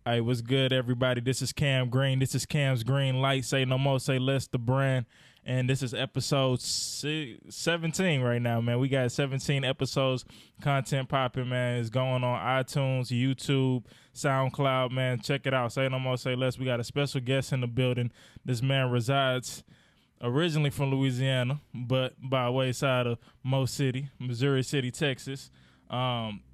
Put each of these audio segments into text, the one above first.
Hey, what's good, everybody? This is Cam Green. This is Cam's Green Light. Say no more, say less, the brand. And this is episode 17 right now, man. We got 17 episodes, content popping, man. It's going on iTunes, YouTube, SoundCloud, man. Check it out. Say no more, say less. We got a special guest in the building. This man resides originally from Louisiana, but by wayside of Mo City, Missouri City, Texas.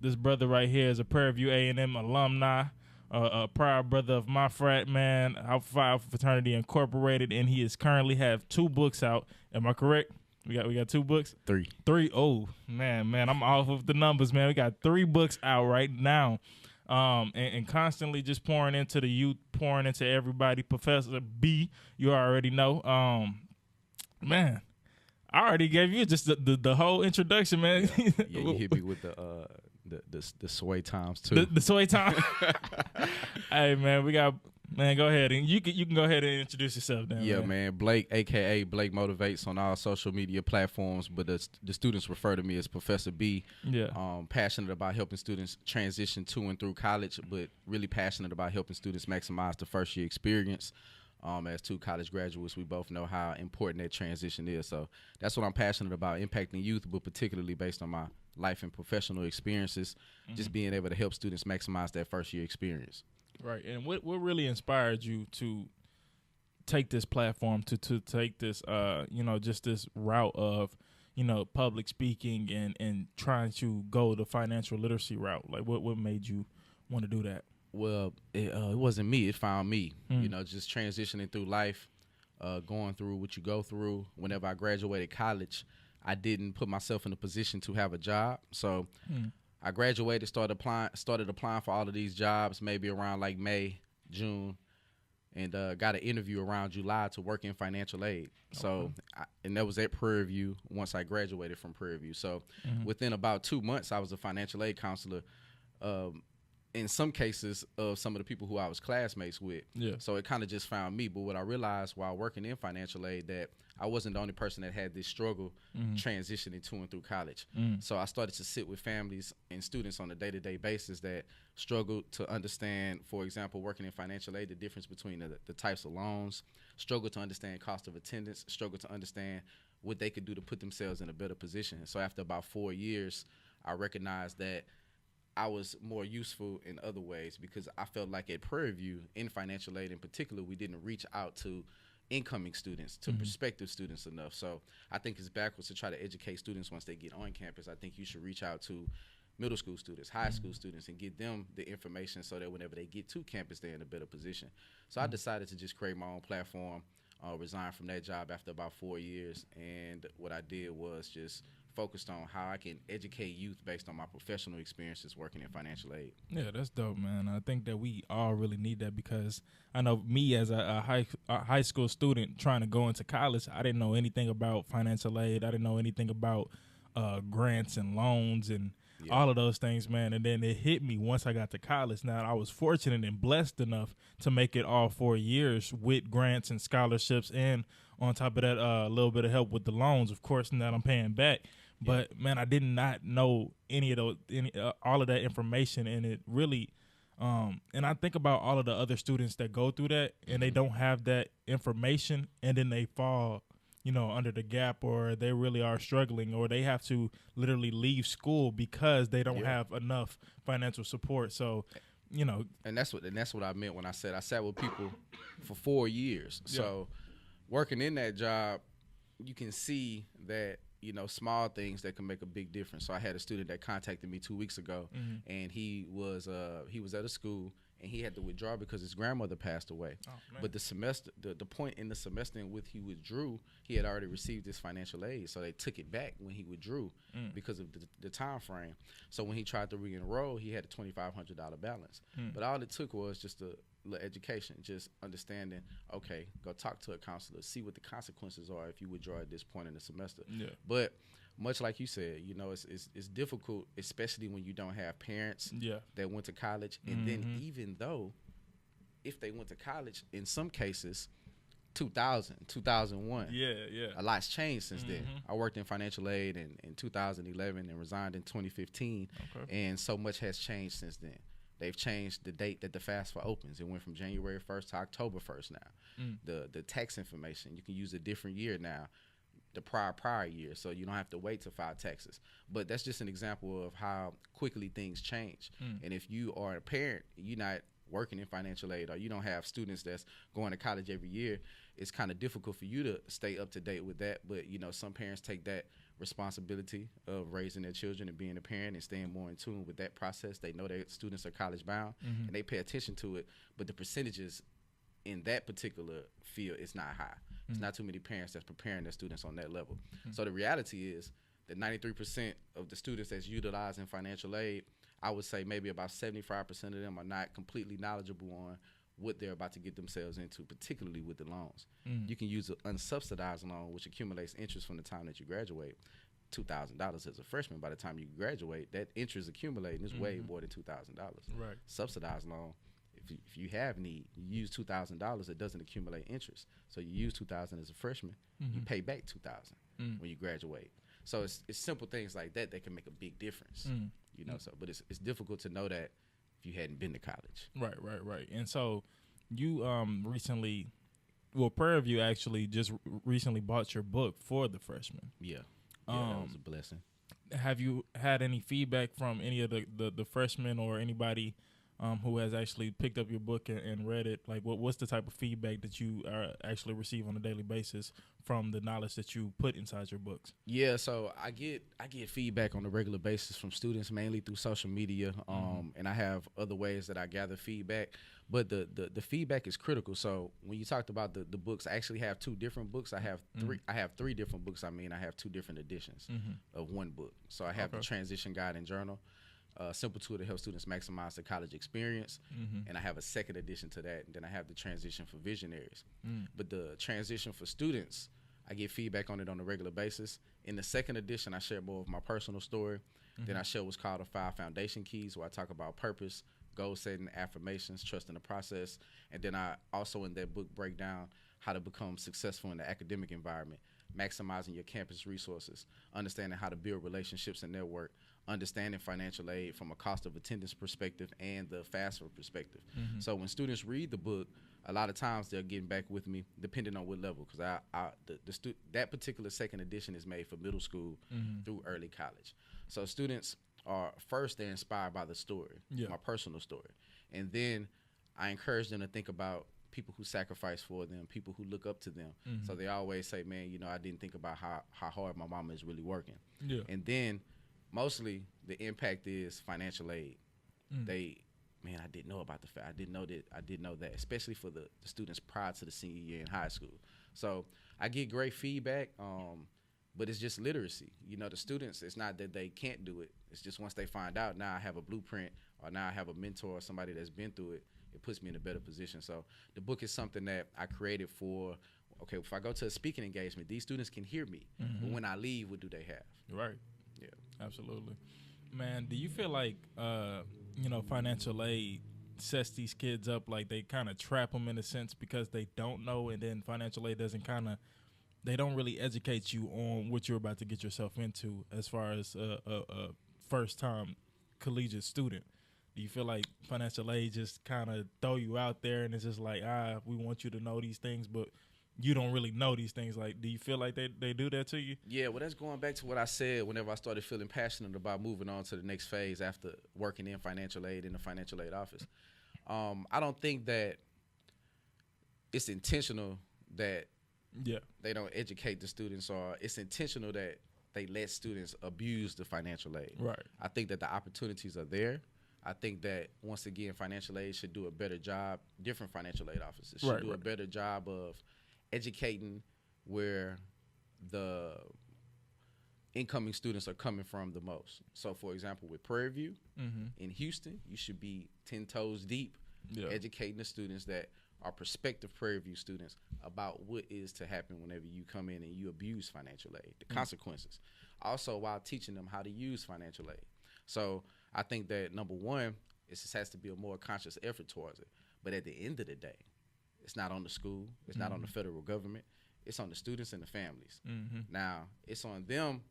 This brother right here is a Prairie View A&M alumni. A proud brother of my frat, man, Alpha Phi Alpha Fraternity Incorporated, and he is currently have 2 books out. Am I correct? We got 2 books? 3. Oh, man, I'm off of the numbers, man. We got 3 books out right now, and constantly just pouring into the youth, pouring into everybody. Professor B, you already know. Man, I already gave you just the whole introduction, man. Yeah, you hit me with the sway times too. The sway time. Hey, man, go ahead and you can go ahead and introduce yourself now. Yeah, man, Blake, aka Blake Motivates on all social media platforms, but the students refer to me as Professor B. Yeah. Passionate about helping students transition to and through college, but really passionate about helping students maximize the first year experience. As 2 college graduates, we both know how important that transition is. So that's what I'm passionate about, impacting youth, but particularly based on my life and professional experiences, just being able to help students maximize that first year experience. Right. And what really inspired you to take this platform, to take this, just this route of, public speaking and trying to go the financial literacy route? Like what made you want to do that? Well, it wasn't me. It found me, just transitioning through life, going through what you go through. Whenever I graduated college, I didn't put myself in a position to have a job. So I graduated, started applying for all of these jobs, maybe around like May, June, and got an interview around July to work in financial aid. Okay. So, and that was at Prairie View once I graduated from Prairie View. So within about 2 months, I was a financial aid counselor. In some cases of some of the people who I was classmates with. Yeah. So it kind of just found me. But what I realized while working in financial aid, that I wasn't the only person that had this struggle transitioning to and through college. So I started to sit with families and students on a day-to-day basis that struggled to understand, for example, working in financial aid, the difference between the types of loans, struggled to understand cost of attendance, struggled to understand what they could do to put themselves in a better position. So after about 4 years, I recognized that I was more useful in other ways, because I felt like at Prairie View, in financial aid in particular, we didn't reach out to incoming students, to prospective students enough. So I think it's backwards to try to educate students once they get on campus. I think you should reach out to middle school students, high school students, and get them the information so that whenever they get to campus, they're in a better position. So I decided to just create my own platform, resigned from that job after about 4 years. And what I did was just focused on how I can educate youth based on my professional experiences working in financial aid. Yeah, that's dope, man. I think that we all really need that, because I know me as a high school student trying to go into college, I didn't know anything about financial aid. I didn't know anything about grants and loans and all of those things, man. And then it hit me once I got to college. Now, I was fortunate and blessed enough to make it all 4 years with grants and scholarships, and on top of that, a little bit of help with the loans, of course, and that I'm paying back. But man, I did not know all of that information, and it really, and I think about all of the other students that go through that, and they don't have that information, and then they fall, under the gap, or they really are struggling, or they have to literally leave school because they don't have enough financial support. So, and that's what I meant when I said I sat with people for 4 years. So, working in that job, you can see that, small things that can make a big difference. So I had a student that contacted me 2 weeks ago, and he was at a school, and he had to withdraw because his grandmother passed away. Oh, but the point in the semester in which he withdrew, he had already received his financial aid, so they took it back when he withdrew because of the time frame. So when he tried to re-enroll, he had a $2,500 balance. But all it took was just a little education, just understanding, okay, go talk to a counselor, see what the consequences are if you withdraw at this point in the semester. Yeah. But much like you said, it's difficult, especially when you don't have parents that went to college. And then even though if they went to college, in some cases, 2000, 2001, a lot's changed since then. I worked in financial aid in 2011 and resigned in 2015, and so much has changed since then. They've changed the date that the FAFSA opens. It went from January 1st to October 1st now. The tax information, you can use a different year now, the prior year, so you don't have to wait to file taxes. But that's just an example of how quickly things change. And if you are a parent, you're not working in financial aid, or you don't have students that's going to college every year, it's kind of difficult for you to stay up to date with that. But some parents take that responsibility of raising their children and being a parent and staying more in tune with that process. They know their students are college bound and they pay attention to it, but the percentages in that particular field is not high. It's not too many parents that's preparing their students on that level. So the reality is that 93% of the students that's utilizing financial aid, I would say maybe about 75% of them are not completely knowledgeable on what they're about to get themselves into, particularly with the loans. You can use an unsubsidized loan, which accumulates interest from the time that you graduate. $2,000 as a freshman, by the time you graduate, that interest accumulating is way more than $2,000. Right. Subsidized loan, if you have need, you use $2,000, it doesn't accumulate interest. So you use $2,000 as a freshman, you pay back $2,000 when you graduate. So it's simple things like that that can make a big difference. So but it's difficult to know that if you hadn't been to college. Right. And so you recently, Prairie View actually just recently bought your book for the freshmen. Yeah, that was a blessing. Have you had any feedback from any of the freshmen or anybody who has actually picked up your book and read it? Like, what's the type of feedback that you actually receive on a daily basis from the knowledge that you put inside your books? Yeah, so I get feedback on a regular basis from students, mainly through social media, and I have other ways that I gather feedback. But the feedback is critical. So when you talked about the books, I actually have two different books. I have three different books. I have two different editions of one book. So I have the Transition Guide and Journal, simple tool to help students maximize the college experience. And I have a second edition to that. And then I have the Transition for Visionaries. But the Transition for Students, I get feedback on it on a regular basis. In the second edition, I share more of my personal story. Then I share what's called the 5 foundation keys, where I talk about purpose, goal setting, affirmations, trust in the process. And then I also in that book break down how to become successful in the academic environment, maximizing your campus resources, understanding how to build relationships and network, understanding financial aid from a cost of attendance perspective and the FAFSA perspective. So when students read the book, a lot of times they're getting back with me depending on what level, because that particular second edition is made for middle school through early college. So students are first, they're inspired by the story, my personal story. And then I encourage them to think about people who sacrifice for them, people who look up to them. So they always say, man, I didn't think about how hard my mama is really working. And then mostly the impact is financial aid. I didn't know about the fact. I didn't know that, especially for the students prior to the senior year in high school. So I get great feedback, but it's just literacy. The students, it's not that they can't do it. It's just once they find out, now I have a blueprint, or now I have a mentor or somebody that's been through it, it puts me in a better position. So the book is something that I created for, okay, if I go to a speaking engagement, these students can hear me. But when I leave, what do they have? Right. Yeah. Absolutely. Man, do you feel like, financial aid sets these kids up, like they kind of trap them in a sense because they don't know, and then financial aid they don't really educate you on what you're about to get yourself into as far as a first-time collegiate student? Do you feel like financial aid just kind of throw you out there and it's just like, we want you to know these things, but you don't really know these things? Like, do you feel like they do that to you? Yeah, well, that's going back to what I said whenever I started feeling passionate about moving on to the next phase after working in financial aid in the financial aid office. I don't think that it's intentional that they don't educate the students, or it's intentional that they let students abuse the financial aid. Right. I think that the opportunities are there. I think that, once again, financial aid should do a better job. Different financial aid offices should do a better job of educating where the incoming students are coming from the most. So, for example, with Prairie View in Houston, you should be 10 toes deep educating the students that are prospective Prairie View students about what is to happen whenever you come in and you abuse financial aid, the consequences. Also, while teaching them how to use financial aid. So I think that, number one, it just has to be a more conscious effort towards it. But at the end of the day, it's not on the school. It's not on the federal government. It's on the students and the families. Now, it's on them,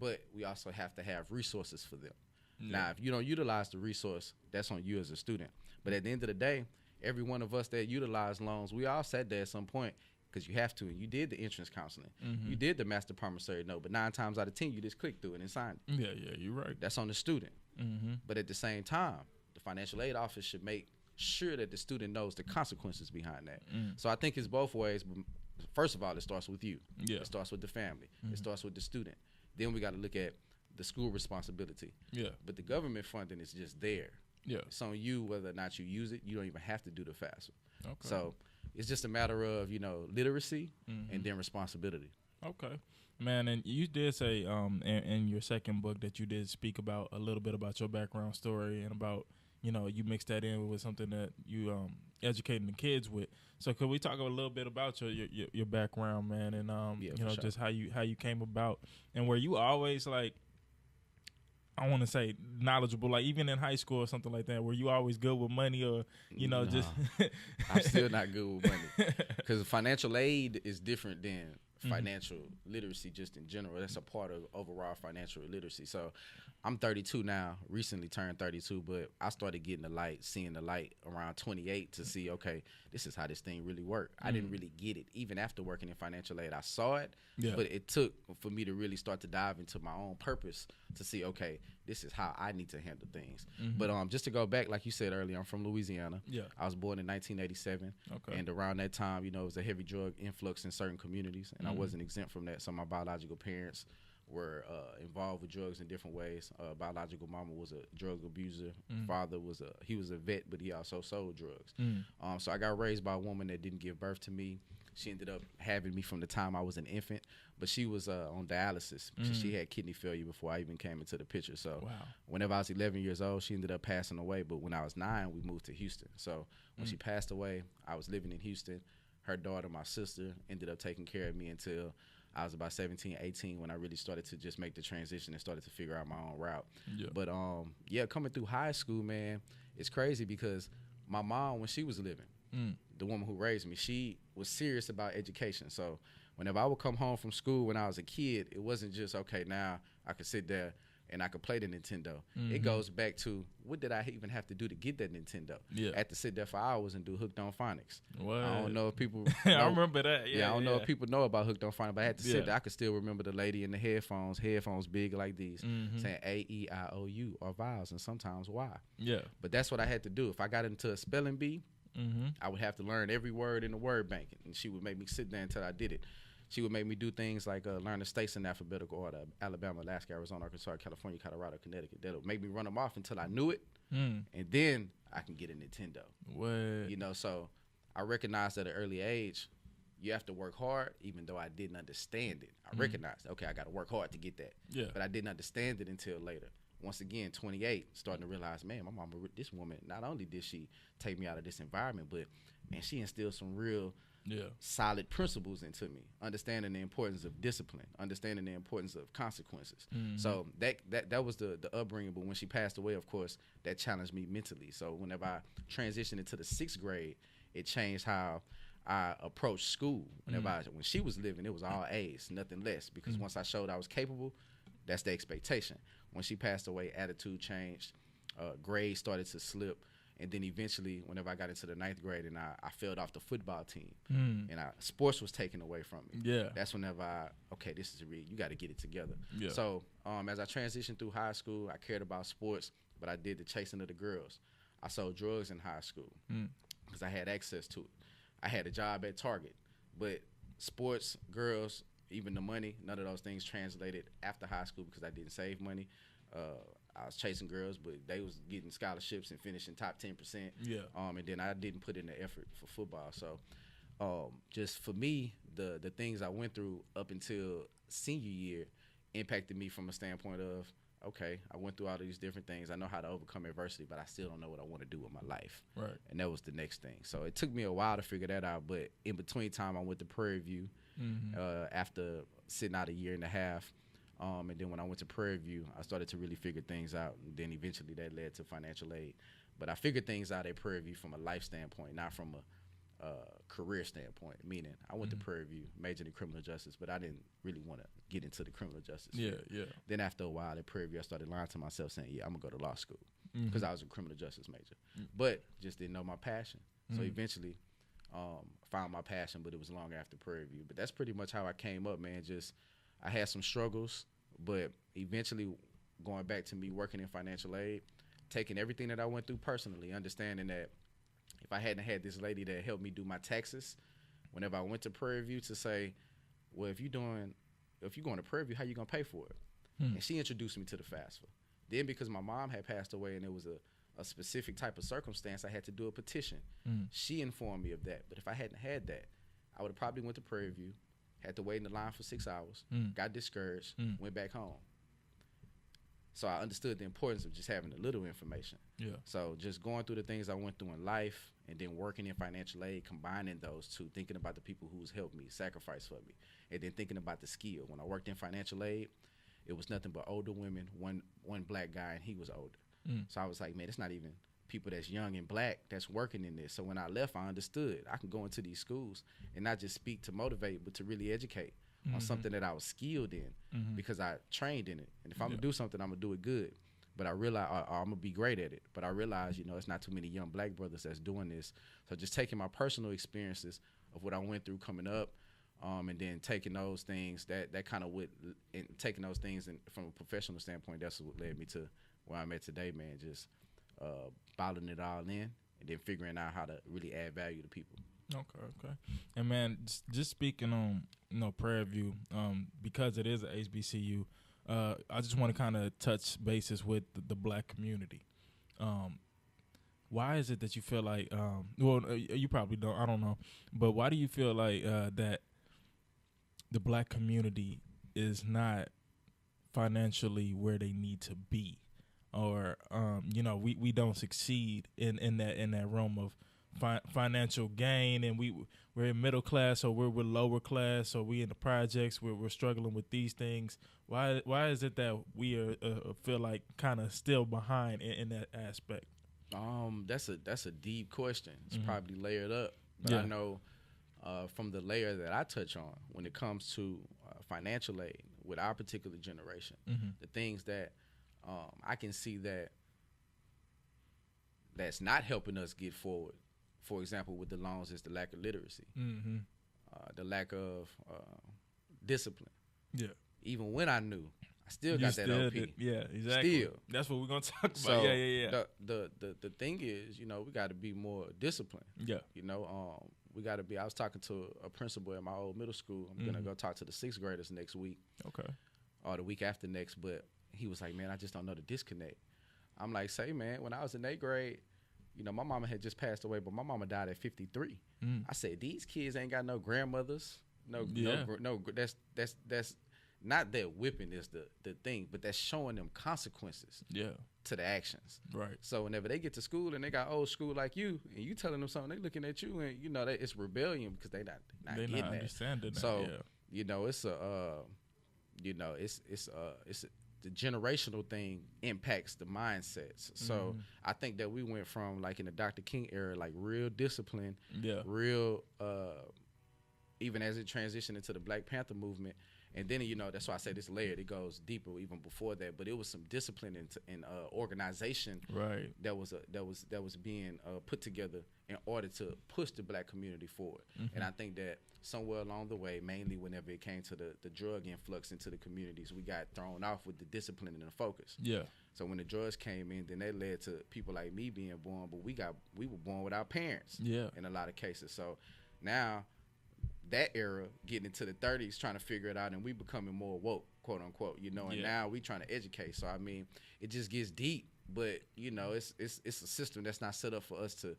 but we also have to have resources for them. Yeah. Now, if you don't utilize the resource, that's on you as a student. But at the end of the day, every one of us that utilize loans, we all sat there at some point because you have to. And you did the entrance counseling. You did the master promissory note. But 9 times out of 10, you just clicked through it and signed it. Yeah, you're right. That's on the student. But at the same time, the financial aid office should make sure that the student knows the consequences behind that. So I think it's both ways. First of all, it starts with you. Yeah. It starts with the family. It starts with the student. Then we got to look at the school responsibility. Yeah. But the government funding is just there. Yeah. It's on you whether or not you use it. You don't even have to do the FAFSA. Okay. So it's just a matter of, literacy and then responsibility. Okay. Man, and you did say in your second book that you did speak about a little bit about your background story and about, you mixed that in with something that you educating the kids with. So could we talk a little bit about your background, man, and sure. just how you came about and were you always like, I want to say knowledgeable, like even in high school or something like that, were you always good with money or, Nah, just. I'm still not good with money because financial aid is different than financial literacy just in general. That's a part of overall financial literacy. So I'm 32 now, recently turned 32, but I started getting the light, seeing the light around 28 to see, okay, this is how this thing really worked. I didn't really get it. Even after working in financial aid, I saw it, but it took for me to really start to dive into my own purpose to see, okay, this is how I need to handle things. But just to go back, like you said earlier, I'm from Louisiana. Yeah. I was born in 1987. Okay. And around that time, it was a heavy drug influx in certain communities, and I wasn't exempt from that. So my biological parents were involved with drugs in different ways. Biological mama was a drug abuser. Father was a vet, but he also sold drugs. So I got raised by a woman that didn't give birth to me. She ended up having me from the time I was an infant, but she was on dialysis. She had kidney failure before I even came into the picture. So whenever I was 11 years old, she ended up passing away. But when I was 9, we moved to Houston. So when she passed away, I was living in Houston. Her daughter, my sister, ended up taking care of me until I was about 17, 18 when I really started to just make the transition and started to figure out my own route. Yeah. But coming through high school, man, it's crazy because my mom, when she was living, the woman who raised me, she was serious about education. So whenever I would come home from school when I was a kid, it wasn't just, okay, now I could sit there and I could play the Nintendo. It goes back to, what did I even have to do to get that Nintendo? Yeah. I had to sit there for hours and do Hooked on Phonics. What? I don't know if people I remember that. Yeah, I don't know if people know about Hooked on Phonics, but I had to sit Yeah. there. I could still remember the lady in the headphones big like these, saying A-E-I-O-U or vowels and sometimes Y. Yeah. But that's what I had to do. If I got into a spelling bee, I would have to learn every word in the word bank, and she would make me sit there until I did it. She would make me do things like learn the states in alphabetical order: Alabama, Alaska, Arizona, Arkansas, California, Colorado, Connecticut. That would make me run them off until I knew it, and then I can get a Nintendo. What? So I recognized at an early age, you have to work hard, even though I didn't understand it. I recognized, okay, I got to work hard to get that. Yeah. But I didn't understand it until later. Once again, 28, starting to realize, man, my mama, this woman, not only did she take me out of this environment, but, man, she instilled some real solid principles into me, understanding the importance of discipline, understanding the importance of consequences. So that was the upbringing. But when she passed away, of course, that challenged me mentally. So whenever I transitioned into the 6th grade, it changed how I approached school. When she was living, it was all A's, nothing less, because once I showed I was capable, that's the expectation. When she passed away, attitude changed, grades started to slip. And then eventually, whenever I got into the 9th grade and I failed off the football team and sports was taken away from me. Yeah. That's whenever this is you got to get it together. Yeah. So as I transitioned through high school, I cared about sports, but I did the chasing of the girls. I sold drugs in high school because I had access to it. I had a job at Target, but sports, girls, even the money, none of those things translated after high school because I didn't save money. I was chasing girls, but they was getting scholarships and finishing top 10%. Yeah. And then I didn't put in the effort for football. So just for me, the things I went through up until senior year impacted me from a standpoint of, okay, I went through all these different things. I know how to overcome adversity, but I still don't know what I want to do with my life. Right. And that was the next thing. So it took me a while to figure that out. But in between time, I went to Prairie View after sitting out a year and a half. And then when I went to Prairie View, I started to really figure things out. And then eventually that led to financial aid. But I figured things out at Prairie View from a life standpoint, not from career standpoint, meaning I went to Prairie View, majored in criminal justice, but I didn't really want to get into the criminal justice field. Then after a while at Prairie View, I started lying to myself saying, yeah, I'm going to go to law school because I was a criminal justice major, but just didn't know my passion. So eventually found my passion, but it was long after Prairie View. But that's pretty much how I came up, man. Just I had some struggles, but eventually going back to me working in financial aid, taking everything that I went through personally, understanding that if I hadn't had this lady that helped me do my taxes, whenever I went to Prairie View to say, well, if you're going to Prairie View, how you going to pay for it? And she introduced me to the FAFSA. Then because my mom had passed away and it was a specific type of circumstance, I had to do a petition. She informed me of that. But if I hadn't had that, I would have probably went to Prairie View, had to wait in the line for 6 hours, got discouraged, went back home. So I understood the importance of just having a little information. So just going through the things I went through in life and then working in financial aid, combining those two, thinking about the people who's helped me, sacrificed for me, and then thinking about the skill. When I worked in financial aid, it was nothing but older women, one black guy, and he was older. So I was like, man, it's not even people that's young and black that's working in this. So when I left, I understood I can go into these schools and not just speak to motivate, but to really educate on something that I was skilled in because I trained in it. And if I'm going to do something, I'm going to do it good. But I realize I'm going to be great at it. But I realize, it's not too many young black brothers that's doing this. So just taking my personal experiences of what I went through coming up, and then taking those things that kind of taking those things and from a professional standpoint, that's what led me to where I'm at today, man. Just bottling it all in and then figuring out how to really add value to people. Okay. And man, just speaking on Prairie View, because it is a HBCU, I just want to kind of touch bases with the black community. Why is it that you feel like, you probably don't, I don't know, but why do you feel like that the black community is not financially where they need to be, or we don't succeed in that realm of financial gain, and we're in middle class, or we're lower class, or we in the projects where we're struggling with these things? Why is it that we are feel like kind of still behind in that aspect? That's a deep question. It's probably layered up, but I know from the layer that I touch on when it comes to financial aid with our particular generation, the things that I can see that's not helping us get forward. For example, with the loans, is the lack of literacy, the lack of discipline. Yeah. Even when I knew, I still got that OP. Yeah, exactly. Still. That's what we're gonna talk about. So yeah. The thing is, we got to be more disciplined. Yeah. We got to be. I was talking to a principal at my old middle school. I'm gonna go talk to the 6th graders next week. Okay. Or the week after next, but he was like, man, I just don't know the disconnect. I'm like, say, man, when I was in 8th grade, my mama had just passed away, but my mama died at 53. I said, these kids ain't got no grandmothers. No, that's not that whipping is the thing, but that's showing them consequences to the actions. Right. So whenever they get to school and they got old school like you, and you telling them something, they looking at you and that it's rebellion because they not getting that. Understanding that. So it's the generational thing impacts the mindsets. So I think that we went from, like in the Dr. King era, like real discipline, real even as it transitioned into the Black Panther movement. And then, that's why I say this layered. It goes deeper even before that. But it was some discipline and organization that was being put together in order to push the black community forward. And I think that somewhere along the way, mainly whenever it came to the drug influx into the communities, we got thrown off with the discipline and the focus. Yeah. So when the drugs came in, then that led to people like me being born, but we were born without parents. Yeah. In a lot of cases. So now that era getting into the 30s trying to figure it out, and we becoming more woke, quote unquote, and now we trying to educate. So I mean, it just gets deep, but it's a system that's not set up for us to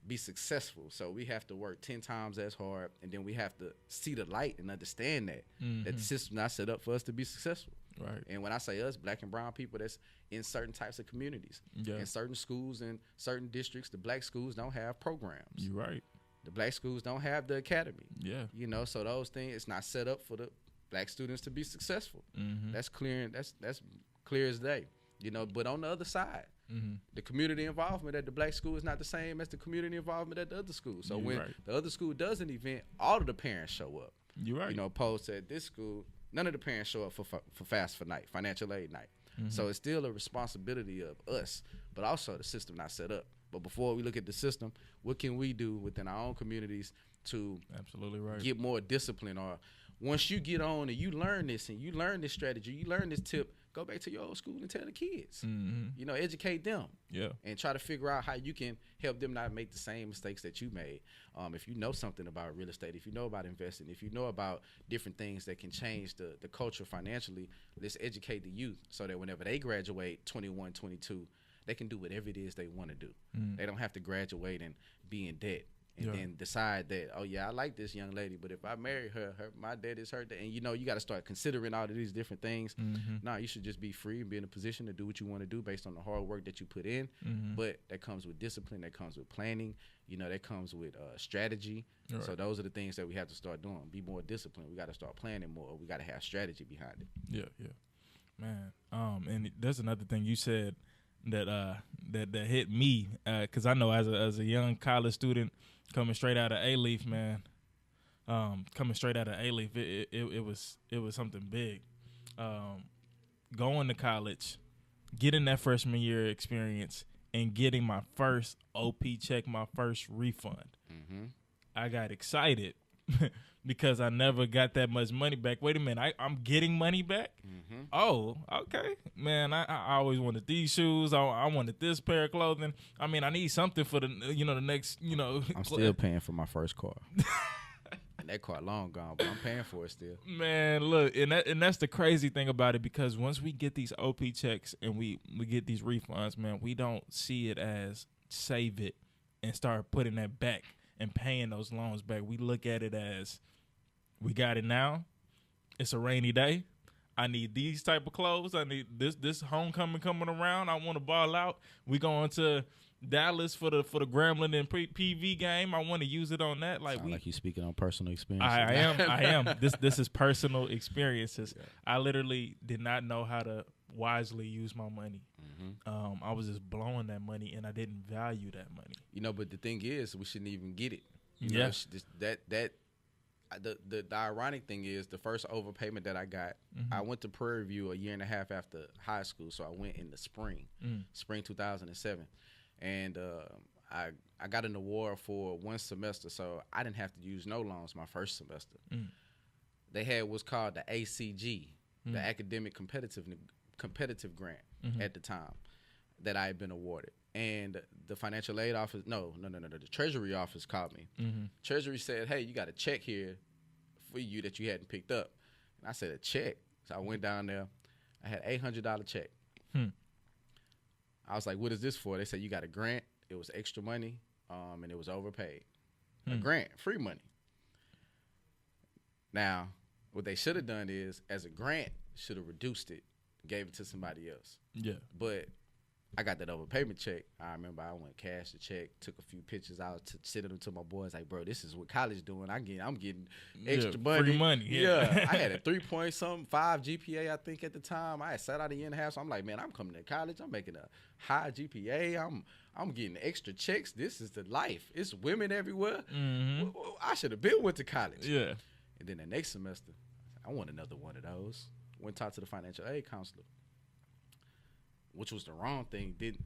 be successful. So we have to work 10 times as hard, and then we have to see the light and understand that the system not set up for us to be successful. Right. And when I say us, black and brown people, that's in certain types of communities. Yeah. In certain schools and certain districts, the black schools don't have programs. You're right. The black schools don't have the academy. Yeah. So those things, it's not set up for the black students to be successful. That's clear. That's clear as day. But on the other side, The community involvement at the black school is not the same as the community involvement at the other school. So when the other school does an event, all of the parents show up. You're right. You know, opposed to at this school, none of the parents show up for FAFSA night, financial aid night. So it's still a responsibility of us, but also the system not set up. But before we look at the system, what can we do within our own communities to get more discipline? Or once you get on and you learn this and you learn this strategy, you learn this tip, go back to your old school and tell the kids. You know, educate them. And try to figure out how you can help them not make the same mistakes that you made. If you know something about real estate, if you know about investing, if you know about different things that can change the culture financially, let's educate the youth so that whenever they graduate 21, 22, they can do whatever it is they want to do. They don't have to graduate and be in debt. And then decide that, oh, yeah, I like this young lady, but if I marry her my debt is her debt. And, you know, you got to start considering all of these different things. Nah, you should just be free and be in a position to do what you want to do based on the hard work that you put in. But that comes with discipline. That comes with planning. You know, that comes with strategy. So those are the things that we have to start doing. Be more disciplined. We got to start planning more. We got to have strategy behind it. Man, and there's another thing you said that hit me, because I know as a young college student coming straight out of A-Leaf, man, it was something big. Going to college, getting that freshman year experience, and getting my first OP check, my first refund. I got excited because I never got that much money back. Wait a minute, I'm getting money back? Oh, okay. Man, I always wanted these shoes. I wanted this pair of clothing. I mean, I need something for the next, I'm still paying for my first car. And that car long gone, but I'm paying for it still. Man, look, and that's the crazy thing about it, because once we get these OP checks and we get these refunds, man, we don't see it as save it and start putting that back and paying those loans back. We look at it as, we got it now. It's a rainy day. I need these type of clothes. I need this homecoming coming around. I want to ball out. We going to Dallas for the Grambling and PV game. I want to use it on that. Like you speaking on personal experiences. I am. This is personal experiences. Yeah. I literally did not know how to wisely use my money. I was just blowing that money, and I didn't value that money. You know, but the thing is, we shouldn't even get it. The ironic thing is, the first overpayment that I got, I went to Prairie View a year and a half after high school, so I went in the spring 2007, and I got an award for one semester, so I didn't have to use no loans my first semester. They had what's called the ACG, the Academic Competitive Grant at the time that I had been awarded. And the financial aid office, no, the Treasury office called me. Treasury said, hey, you got a check here for you that you hadn't picked up. And I said, a check? So I went down there. I had $800 check. I was like, what is this for? They said, you got a grant. It was extra money, and it was overpaid. A grant, free money. Now, what they should have done is, as a grant, should have reduced it, gave it to somebody else. Yeah. But I got that overpayment check. I remember I went cash the check, took a few pictures. I was sending them to my boys like, bro, this is what college doing. I'm getting extra money. Free money. Yeah. I had a 3.5 GPA, I think, at the time. I had sat out a year and a half. So I'm like, man, I'm coming to college. I'm making a high GPA. I'm getting extra checks. This is the life. It's women everywhere. I should have been went to college. Yeah. And then the next semester, I want another one of those. Went to talk to the financial aid counselor, which was the wrong thing. It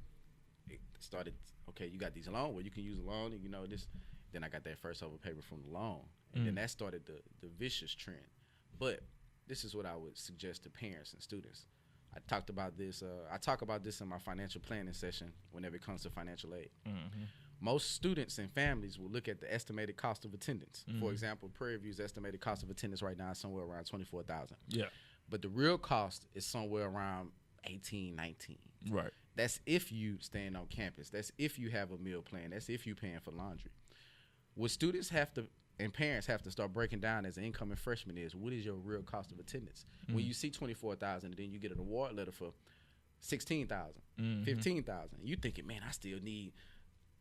started, okay, you got these loans where you can use a loan, and this. Then I got that first overpayment from the loan, and then that started the vicious trend. But this is what I would suggest to parents and students. I talk about this in my financial planning session whenever it comes to financial aid. Most students and families will look at the estimated cost of attendance. For example, Prairie View's estimated cost of attendance right now is somewhere around $24,000. Yeah. But the real cost is somewhere around 18, 19. Right. That's if you staying on campus. That's if you have a meal plan. That's if you paying for laundry. What students have to and parents have to start breaking down as an incoming freshman is, what is your real cost of attendance? When you see $24,000 and then you get an award letter for $16,000, $15,000, you thinking, man, I still need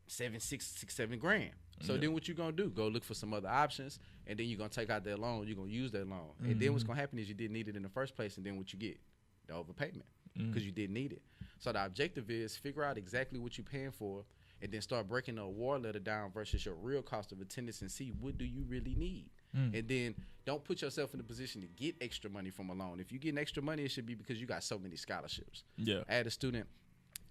$7 grand. So then what you gonna do? Go look for some other options, and then you're gonna take out that loan. You're gonna use that loan, and then what's gonna happen is you didn't need it in the first place, and then what you get? The overpayment, because you didn't need it. So the objective is figure out exactly what you're paying for, and then start breaking the award letter down versus your real cost of attendance and see what do you really need. And then don't put yourself in a position to get extra money from a loan. If you get extra money, it should be because you got so many scholarships. Yeah. I had a student,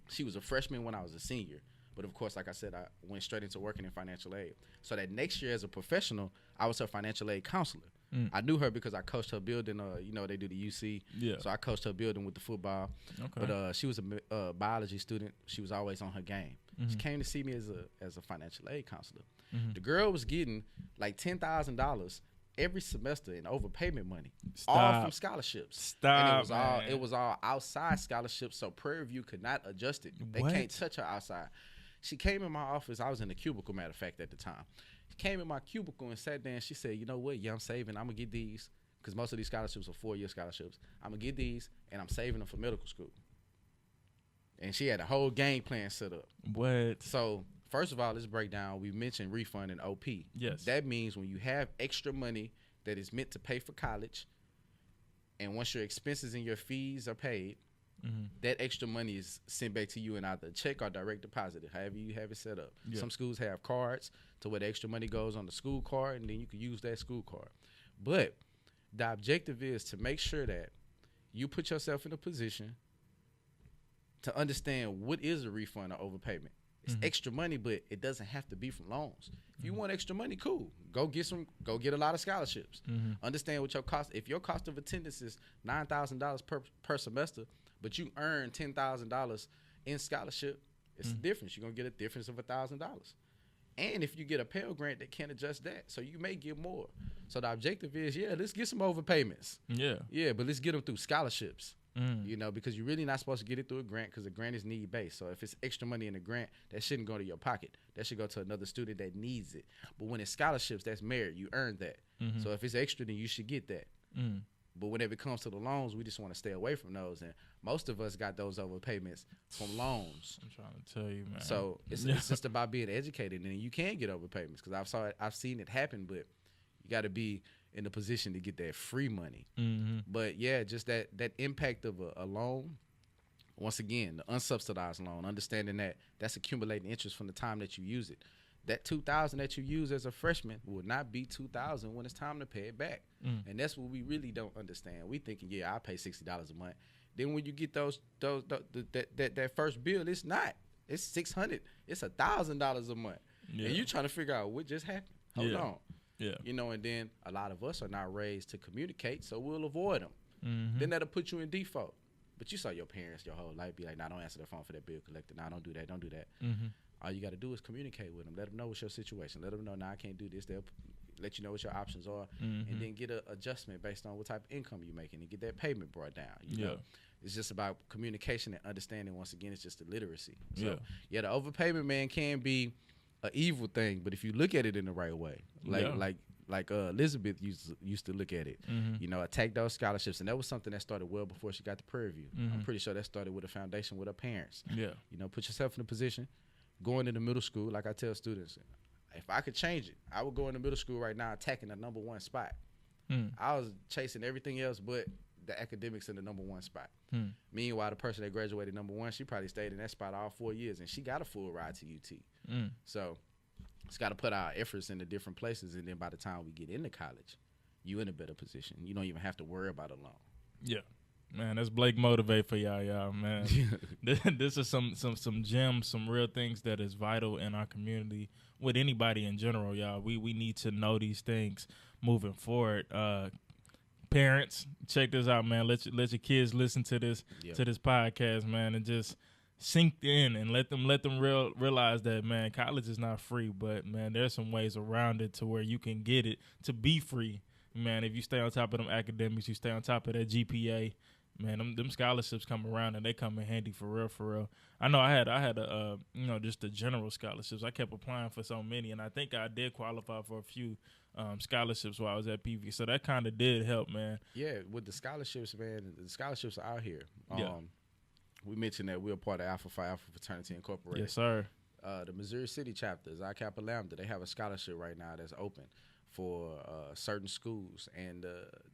she was a freshman when I was a senior. But of course, like I said, I went straight into working in financial aid. So that next year as a professional, I was her financial aid counselor. I knew her because I coached her building. You know, they do the UC. Yeah. So I coached her building with the football. Okay. But she was a biology student. She was always on her game. She came to see me as a financial aid counselor. The girl was getting like $10,000 every semester in overpayment money, all from scholarships. And it was all outside scholarships. So Prairie View could not adjust it. They can't touch her outside. She came in my office. I was in the cubicle, matter of fact, at the time. She came in my cubicle and sat there and she said, you know what? Yeah, I'm saving. I'm going to get these because most of these scholarships are 4-year scholarships. I'm going to get these and I'm saving them for medical school. And she had a whole game plan set up. What? So, first of all, let's break down. We mentioned refund and OP. Yes. That means when you have extra money that is meant to pay for college, and once your expenses and your fees are paid, that extra money is sent back to you in either a check or direct deposit, however you have it set up. Yeah. Some schools have cards to where the extra money goes on the school card, and then you can use that school card. But the objective is to make sure that you put yourself in a position to understand what is a refund or overpayment. It's extra money, but it doesn't have to be from loans. If you want extra money, cool. Go get a lot of scholarships. Understand what your cost. If your cost of attendance is $9,000 per semester, but you earn $10,000 in scholarship, it's the difference. You're gonna get a difference of $1,000. And if you get a Pell Grant, they can't adjust that, so you may get more. So the objective is, let's get some overpayments. Yeah, but let's get them through scholarships. You know, because you're really not supposed to get it through a grant because a grant is need-based. So if it's extra money in a grant, that shouldn't go to your pocket. That should go to another student that needs it. But when it's scholarships, that's merit. You earned that. So if it's extra, then you should get that. But whenever it comes to the loans, we just want to stay away from those. And most of us got those overpayments from loans. I'm trying to tell you, man. So it's just about being educated. And you can get overpayments because I've seen it happen, but you got to be in a position to get that free money. But yeah, just that impact of a loan. Once again, the unsubsidized loan, understanding that that's accumulating interest from the time that you use it. That $2,000 that you use as a freshman will not be $2,000 when it's time to pay it back. And that's what we really don't understand. We thinking, I pay $60 a month. Then when you get that first bill, it's not. It's $600. It's $1,000 a month. And you trying to figure out what just happened. Hold on. Yeah. You know, and then a lot of us are not raised to communicate, so we'll avoid them. Then that'll put you in default. But you saw your parents your whole life be like, nah, don't answer the phone for that bill collector. Nah, don't do that. Don't do that. All you got to do is communicate with them. Let them know what's your situation. Let them know, nah, I can't do this. They'll let you know what your options are. And then get an adjustment based on what type of income you're making and get that payment brought down. You know? It's just about communication and understanding. Once again, it's just the literacy. So, the overpayment, man, can be an evil thing, but if you look at it in the right way, like Elizabeth used to look at it, you know, attack those scholarships, and that was something that started well before she got to Prairie View. I'm pretty sure that started with a foundation with her parents. You know, put yourself in a position, going into middle school. Like I tell students, if I could change it, I would go into middle school right now attacking the number one spot. I was chasing everything else but the academics in the number one spot. Meanwhile, the person that graduated number one, she probably stayed in that spot all 4 years, and she got a full ride to UT. So it's got to put our efforts into different places, and then by the time we get into college, you in a better position. You don't even have to worry about a loan. Yeah. Man, that's Blake Motivate for y'all, man. This is some gems, some real things that is vital in our community with anybody in general, y'all. We need to know these things moving forward. Parents, check this out, man. Let your kids listen to this podcast, man, and just sink in and let them realize that, man, college is not free, but man, there's some ways around it to where you can get it to be free. Man, if you stay on top of them academics, you stay on top of that GPA, man, them scholarships come around and they come in handy for real. I know I had a just the general scholarships. I kept applying for so many, and I think I did qualify for a few scholarships while I was at PV. So that kind of did help, man. Yeah, with the scholarships, man, the scholarships are out here. We mentioned that we're a part of Alpha Phi Alpha Fraternity Incorporated. Yes, sir. The Missouri City chapter, Xi Kappa Lambda, they have a scholarship right now that's open for certain schools. And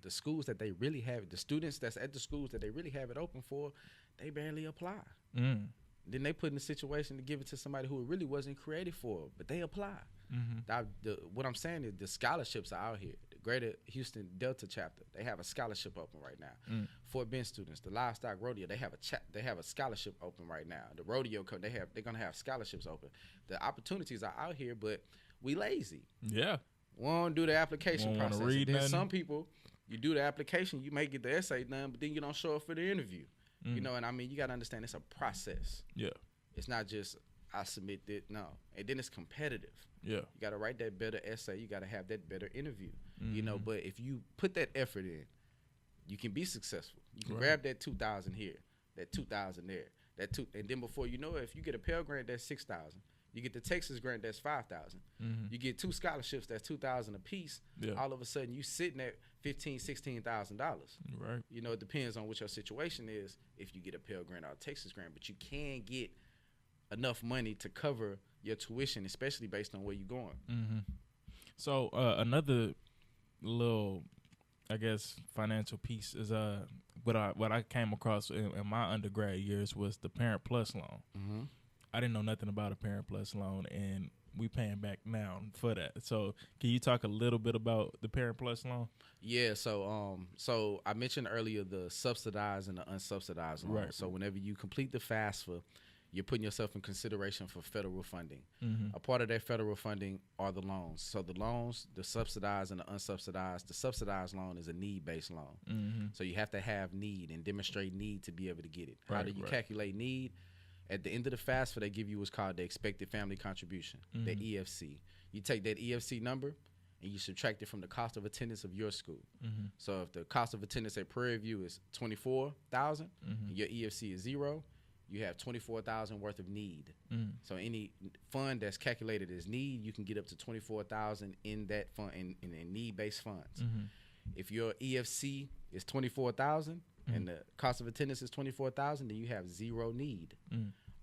the schools that they really have, the students that's at the schools that they really have it open for, they barely apply. Mm. Then they put in a situation to give it to somebody who it really wasn't created for, but they apply. What I'm saying is the scholarships are out here. The Greater Houston Delta chapter, they have a scholarship open right now. Fort Bend students, the Livestock Rodeo, they have a scholarship open right now. The rodeo, they're gonna have scholarships open. The opportunities are out here, but we lazy. Yeah, we don't do the application process. Then nothing. Some people, you do the application, you may get the essay done, but then you don't show up for the interview. You know, and I mean, you gotta understand it's a process. Yeah, it's not just I submit it. No, and then it's competitive. Yeah, you gotta write that better essay. You gotta have that better interview. You know, but if you put that effort in, you can be successful. You can grab that 2,000 here, that 2,000 there, and then before you know it, if you get a Pell Grant, that's 6,000. You get the Texas Grant, that's 5,000. You get 2 scholarships, that's 2,000 apiece. Yeah. All of a sudden, you sitting at $15,000-$16,000. Right. You know, it depends on what your situation is. If you get a Pell Grant or a Texas Grant, but you can get enough money to cover your tuition, especially based on where you're going. So another little, I guess, financial piece is what I came across in my undergrad years was the Parent Plus loan. I didn't know nothing about a Parent Plus loan, and we paying back now for that. So can you talk a little bit about the Parent Plus loan? Yeah, so I mentioned earlier the subsidized and the unsubsidized loan. Right. So whenever you complete the FAFSA, you're putting yourself in consideration for federal funding. A part of that federal funding are the loans. So the loans, the subsidized and the unsubsidized, the subsidized loan is a need-based loan. So you have to have need and demonstrate need to be able to get it. How do you calculate need? At the end of the FAFSA, they give you what's called the expected family contribution, the EFC. You take that EFC number and you subtract it from the cost of attendance of your school. So if the cost of attendance at Prairie View is $24,000 and your EFC is 0, you have $24,000 worth of need. So any fund that's calculated as need, you can get up to $24,000 in that fund in need-based funds. If your EFC is $24,000 and the cost of attendance is $24,000, then you have 0 need.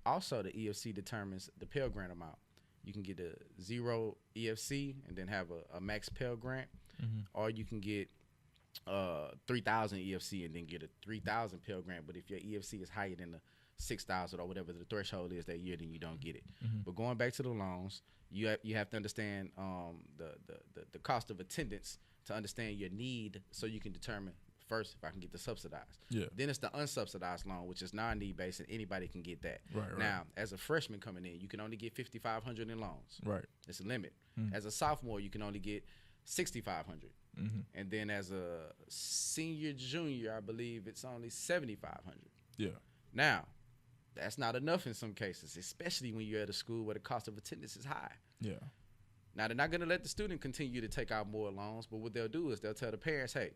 Also, the EFC determines the Pell Grant amount. You can get a 0 EFC and then have a max Pell Grant, or you can get 3,000 EFC and then get a 3,000 Pell Grant. But if your EFC is higher than the 6,000 or whatever the threshold is that year, then you don't get it. But going back to the loans, you have to understand the cost of attendance to understand your need, so you can determine first if I can get the subsidized. Then it's the unsubsidized loan, which is non-need based, and anybody can get that. Now, as a freshman coming in, you can only get $5,500 in loans. It's a limit. As a sophomore, you can only get $6,500. And then as a senior, junior, I believe it's only $7,500. Now, that's not enough in some cases, especially when you're at a school where the cost of attendance is high. Now, they're not going to let the student continue to take out more loans, but what they'll do is they'll tell the parents, hey,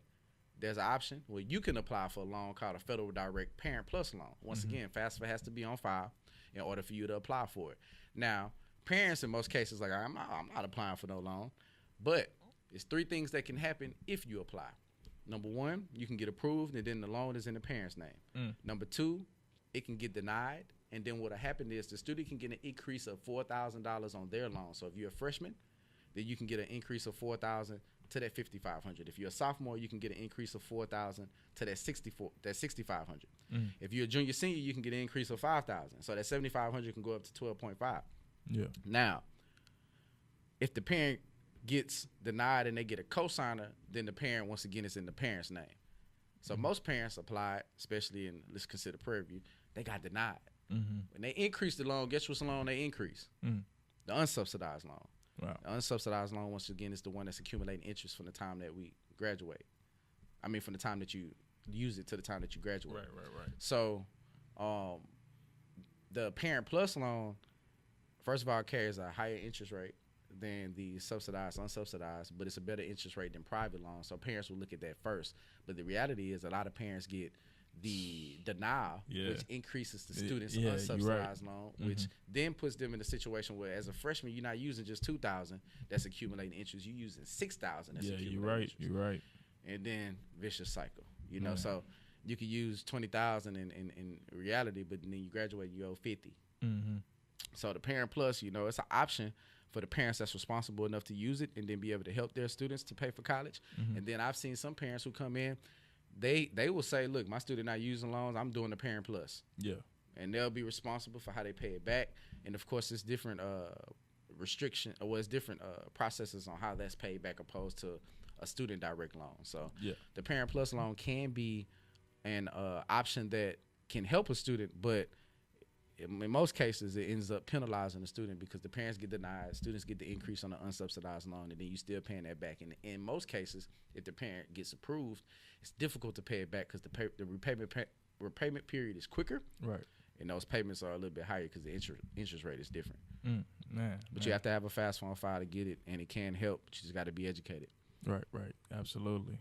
there's an option where you can apply for a loan called a Federal Direct Parent Plus loan. Once again, FAFSA has to be on file in order for you to apply for it. Now, parents in most cases like, I'm not applying for no loan, but it's 3 things that can happen if you apply. Number 1, you can get approved, and then the loan is in the parent's name. Number 2, it can get denied, and then what'll happen is the student can get an increase of $4,000 on their loan. So if you're a freshman, then you can get an increase of $4,000 to that $5,500. If you're a sophomore, you can get an increase of $4,000 to that $6,500. If you're a junior senior, you can get an increase of $5,000. So that $7,500 can go up to $12.5. Now, if the parent gets denied and they get a cosigner, then the parent, once again, is in the parent's name. So most parents applied, especially in, let's consider Prairie View, they got denied. When they increased the loan, guess what's the loan they increased? The unsubsidized loan. The unsubsidized loan, once again, is the one that's accumulating interest from the time that we graduate. I mean, from the time that you use it to the time that you graduate. So the Parent Plus loan, first of all, carries a higher interest rate than the subsidized, unsubsidized, but it's a better interest rate than private loans. So parents will look at that first. But the reality is a lot of parents get the denial, which increases the student's unsubsidized loan, which then puts them in a situation where as a freshman, you're not using just $2,000 that's accumulating interest. You're using $6,000 that's accumulating interest. You're right. And then vicious cycle, you know. So you could use $20,000 in reality, but then you graduate, you owe $50,000. So the Parent Plus, you know, it's an option for the parents that's responsible enough to use it and then be able to help their students to pay for college. And then I've seen some parents who come in, they will say, look, my student not using loans, I'm doing the Parent Plus. and they'll be responsible for how they pay it back. And of course, it's different it's different processes on how that's paid back opposed to a student direct loan. So the Parent Plus loan can be an option that can help a student, but in most cases it ends up penalizing the student because the parents get denied, students get the increase on the unsubsidized loan, and then you still paying that back. And in most cases, if the parent gets approved, it's difficult to pay it back because the repayment period is quicker, right? And those payments are a little bit higher because the interest rate is different. But you have to have a FAFSA file to get it, and it can help, but you just got to be educated. Right, absolutely.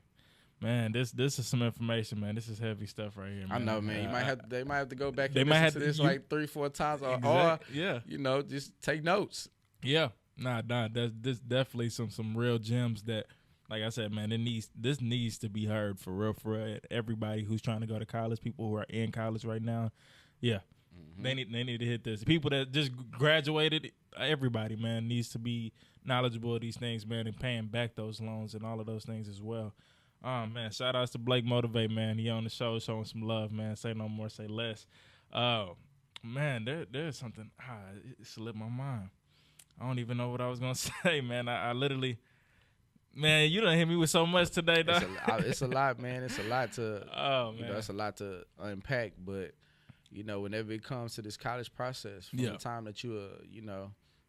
Man, this is some information, man. This is heavy stuff right here, man. I know, man. They might have to go back and listen to this like 3-4 times, or just take notes. Yeah, nah. This definitely some real gems that, like I said, man, this needs to be heard for real. Everybody who's trying to go to college, people who are in college right now, they need to hit this. People that just graduated, everybody, man, needs to be knowledgeable of these things, man, and paying back those loans and all of those things as well. Man, shout outs to Blake Motivate, man. He on the show showing some love, man. Say no more, say less. Man, there's something. It slipped my mind. I don't even know what I was gonna say, man. I literally, man, you done hit me with so much today, dog. It's a lot, man. It's a lot to. It's a lot to unpack. But whenever it comes to this college process, from the time that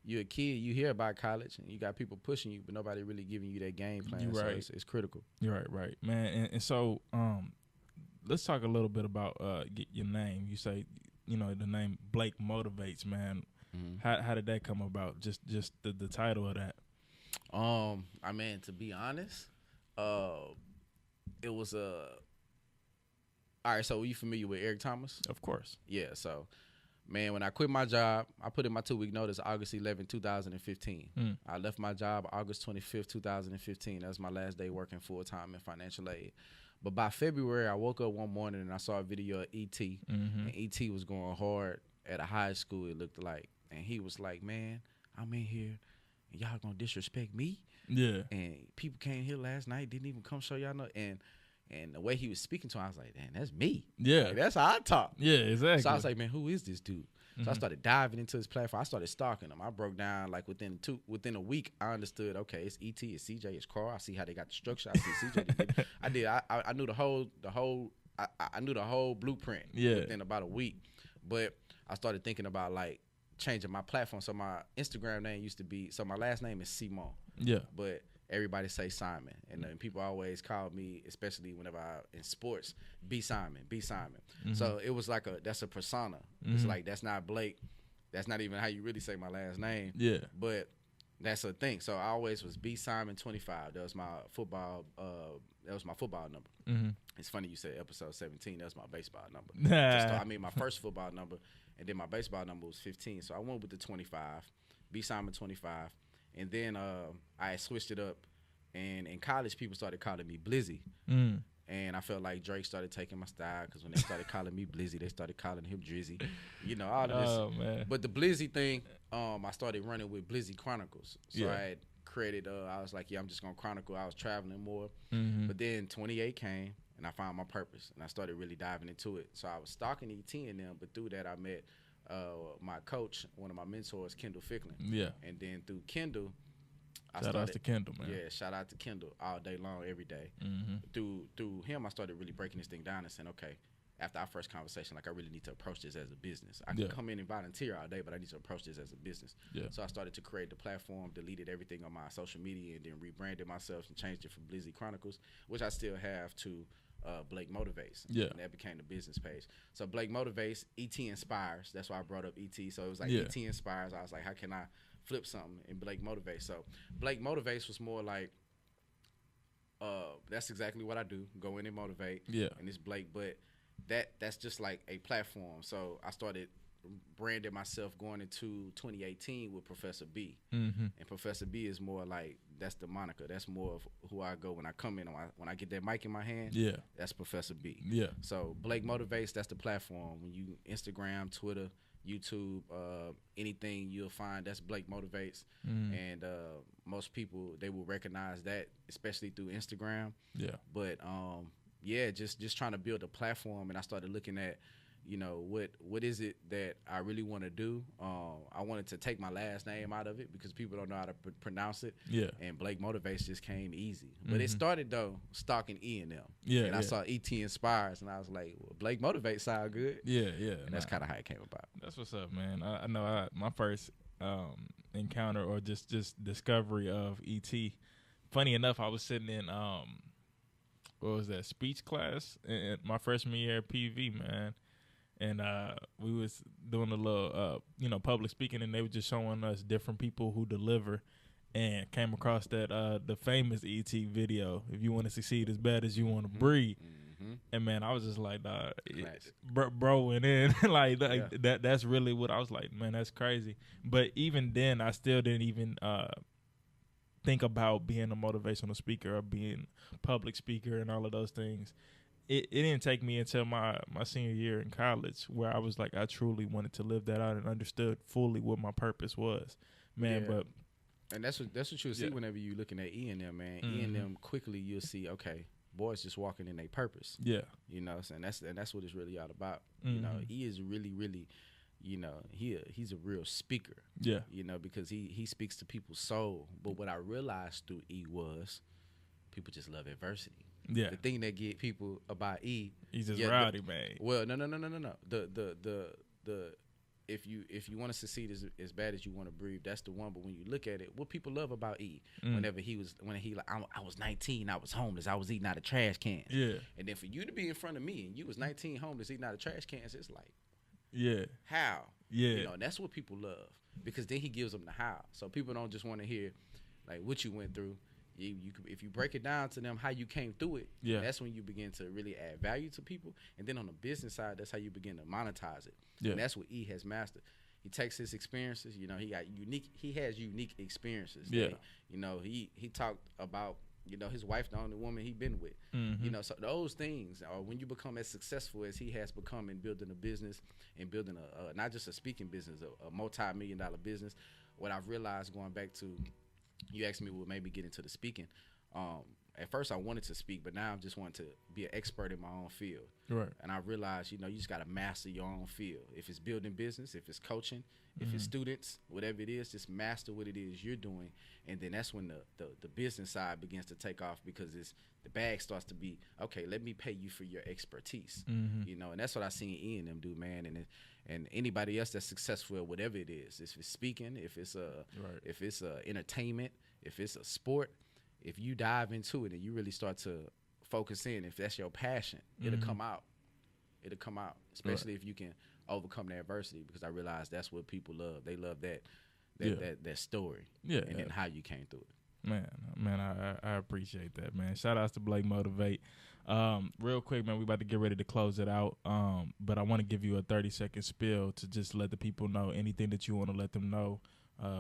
you're a kid, you hear about college, and you got people pushing you, but nobody really giving you that game plan. You're right. So it's critical. You're right, man. And so, let's talk a little bit about your name. You say, the name Blake Motivates, man. Mm-hmm. How did that come about? Just the title of that. To be honest, it was all right. So, are you familiar with Eric Thomas? Of course. Yeah. So, man, when I quit my job, I put in my 2-week notice August 11, 2015. I left my job August 25th, 2015. That was my last day working full-time in financial aid. But by February, I woke up one morning and I saw a video of E.T. And E.T. was going hard at a high school, it looked like. And he was like, man, I'm in here and y'all gonna disrespect me? Yeah. And people came here last night, didn't even come show y'all no. And the way he was speaking to him, I was like, damn, that's me. Yeah. Like, that's how I talk. Yeah, exactly. So I was like, man, who is this dude? So I started diving into his platform. I started stalking him. I broke down, like, within a week, I understood, okay, it's E.T., it's CJ, it's Carl. I see how they got the structure. I see CJ. I knew the whole blueprint within about a week. But I started thinking about, like, changing my platform. So my Instagram name used to be, so my last name is Simon. Yeah. But everybody say Simon, and then people always call me, especially whenever in sports, B Simon. So it was like that's a persona. It's like, that's not Blake, that's not even how you really say my last name. Yeah, but that's a thing. So I always was B Simon 25. That was my football. Number. It's funny you said episode 17. That's my baseball number. My first football number, and then my baseball number was 15. So I went with the 25, B Simon 25. And then I switched it up, and in college, people started calling me Blizzy. And I felt like Drake started taking my style, because when they started calling me Blizzy, they started calling him Drizzy. All of this. Oh, man. But the Blizzy thing, I started running with Blizzy Chronicles. So I had created, I was like, I'm just going to chronicle. I was traveling more. But then 28 came, and I found my purpose, and I started really diving into it. So I was stalking E.T. and them, but through that, I met my coach, one of my mentors, Kendall Ficklin. Yeah. And then through Kendall, shout out to Kendall, man. Yeah, shout out to Kendall all day long, every day. Through him, I started really breaking this thing down and saying, okay, after our first conversation, like, I really need to approach this as a business. I can come in and volunteer all day, but I need to approach this as a business. Yeah. So I started to create the platform, deleted everything on my social media, and then rebranded myself and changed it from Blizzy Chronicles, which I still have, to Blake Motivates. Yeah. And that became the business page. So Blake Motivates, E.T. Inspires. That's why I brought up E.T. So it was like E.T. Inspires. I was like, how can I flip something in Blake Motivates? So Blake Motivates was more like, that's exactly what I do. Go in and motivate. Yeah. And it's Blake, but that's just like a platform. So I started branding myself going into 2018 with Professor B. And Professor B is more like, that's the moniker. That's more of who I go when I come in. When I get that mic in my hand, that's Professor B. Yeah. So Blake Motivates, that's the platform. When you Instagram, Twitter, YouTube, anything you'll find, that's Blake Motivates. And most people, they will recognize that, especially through Instagram. Yeah. But just trying to build a platform, and I started looking at, you know, what is it that I really want to do. I wanted to take my last name out of it because people don't know how to pronounce it. Yeah. And Blake Motivates just came easy. But it started, though, stalking E and them. Yeah. And I saw E.T. Inspires, and I was like, well, Blake Motivates sound good. Yeah, yeah. And that's kind of how it came about. That's what's up, man. I know my first encounter or just discovery of E.T. Funny enough, I was sitting in what was that, speech class in my freshman year at PV, man. And we was doing a little, public speaking, and they were just showing us different people who deliver, and came across that the famous E.T. video, "If you want to succeed as bad as you want to breathe." And man, I was just like, bro went in like that's really what I was like, man, that's crazy. But even then, I still didn't even think about being a motivational speaker or being a public speaker and all of those things. It didn't take me until my senior year in college where I was like, I truly wanted to live that out and understood fully what my purpose was, man. Yeah. But and that's what you'll see whenever you're looking at E and them, man. E and them, quickly you'll see, okay, boys just walking in their purpose. Yeah, you know, and that's what it's really all about. You know, E is really, really, you know, he's a real speaker. Yeah, you know, because he speaks to people's soul. But what I realized through E was people just love adversity. Yeah, the thing that get people about E, he's just rowdy, man. Well, no. The if you want to succeed as bad as you want to breathe, that's the one. But when you look at it, what people love about E, whenever he like, I was 19, I was homeless, I was eating out of trash cans. Yeah, and then for you to be in front of me and you was 19, homeless, eating out of trash cans, it's like, yeah, how? Yeah, you know, that's what people love, because then he gives them the how. So people don't just want to hear like what you went through. You if you break it down to them how you came through it, that's when you begin to really add value to people. And then on the business side, that's how you begin to monetize it. Yeah. And that's what E has mastered. He takes his experiences, you know, he has unique experiences. Yeah. That, you know, he talked about, you know, his wife, the only woman he been with. You know, so those things are when you become as successful as he has become in building a business and building a not just a speaking business, a multi-million-dollar business. What I've realized, going back to, you asked me, what made me get into the speaking. At first I wanted to speak, but now I just want to be an expert in my own field. Right. And I realized, you know, you just got to master your own field. If it's building business, if it's coaching, if it's students, whatever it is, just master what it is you're doing. And then that's when the business side begins to take off, because the bag starts to be, okay, let me pay you for your expertise. You know, and that's what I seen Ian them do, man. And anybody else that's successful at whatever it is, if it's speaking, if it's entertainment, if it's a sport, if you dive into it and you really start to focus in, if that's your passion, it'll come out. It'll come out, especially if you can overcome the adversity, because I realize that's what people love. They love that story, and then how you came through it. Man, I appreciate that, man. Shout outs to Blake Motivate. Real quick, man, we about to get ready to close it out. But I want to give you a 30-second spiel to just let the people know anything that you want to let them know,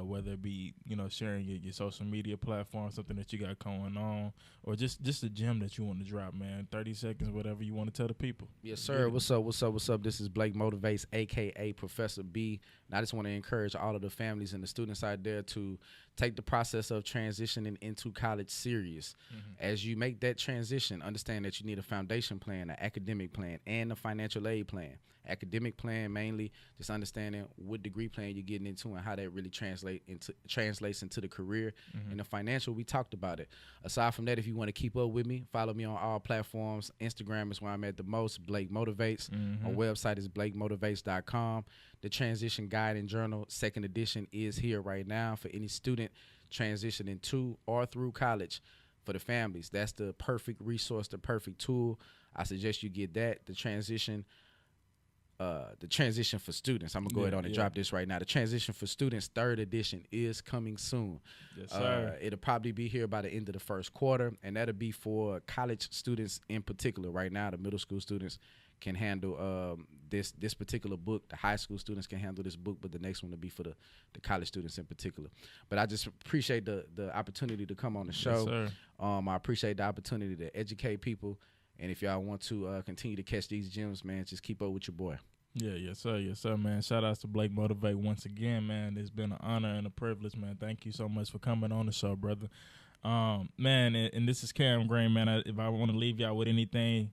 whether it be, you know, sharing your social media platform, something that you got going on, or just a gem that you want to drop, man. 30 seconds, whatever you want to tell the people. Yes, sir. What's up? This is Blake Motivates, a.k.a. Professor B. And I just want to encourage all of the families and the students out there to take the process of transitioning into college serious. As you make that transition, understand that you need a foundation plan, an academic plan, and a financial aid plan. Academic plan, mainly just understanding what degree plan you're getting into and how that really translates into the career. And the financial, we talked about it. Aside from that, if you want to keep up with me, follow me on all platforms. Instagram is where I'm at the most, Blake Motivates. My website is blakemotivates.com. The transition guide and journal, 2nd edition, is here right now for any student transitioning to or through college. For the families, that's the perfect resource, the perfect tool. I suggest you get that. The transition for students, I'm gonna go ahead on and drop this right now. The transition for students 3rd edition is coming soon. Yes, sir. It'll probably be here by the end of the first quarter, and that'll be for college students in particular. Right now, the middle school students can handle this particular book. The high school students can handle this book, but the next one will be for the college students in particular. But I just appreciate the opportunity to come on the show. Yes, sir. I appreciate the opportunity to educate people. And if y'all want to continue to catch these gems, man, just keep up with your boy. Yeah, yes, sir, man. Shout outs to Blake Motivate once again, man. It's been an honor and a privilege, man. Thank you so much for coming on the show, brother. Man, and this is Cam Green, man. If I want to leave y'all with anything,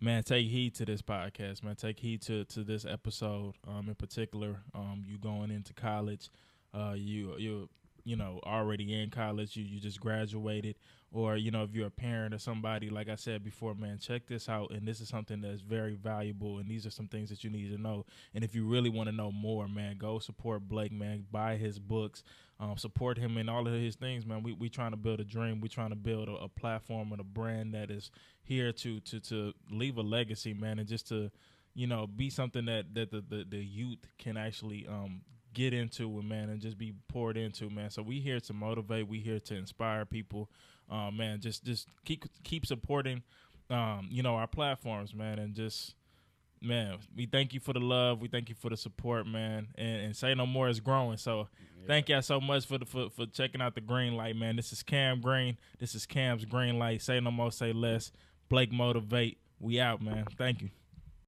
Man, take heed to this podcast, man. Take heed to this episode, in particular. You going into college, you know, already in college, you just graduated, or, you know, if you're a parent or somebody, like I said before, man, check this out. And this is something that's very valuable. And these are some things that you need to know. And if you really want to know more, man, go support Blake, man. Buy his books, support him in all of his things, man. We trying to build a dream. We trying to build a platform and a brand that is here to leave a legacy, man, and just to, you know, be something that the youth can actually get into it, man, and just be poured into, man. So we here to motivate, we here to inspire people, man. Just keep supporting, you know, our platforms, man, and just, man, we thank you for the love, we thank you for the support, man, and Say No More is growing. So thank y'all so much for checking out the Green Light, man. This is Cam Green. This is Cam's Green Light. Say no more, say less. Blake Motivate. We out, man. Thank you.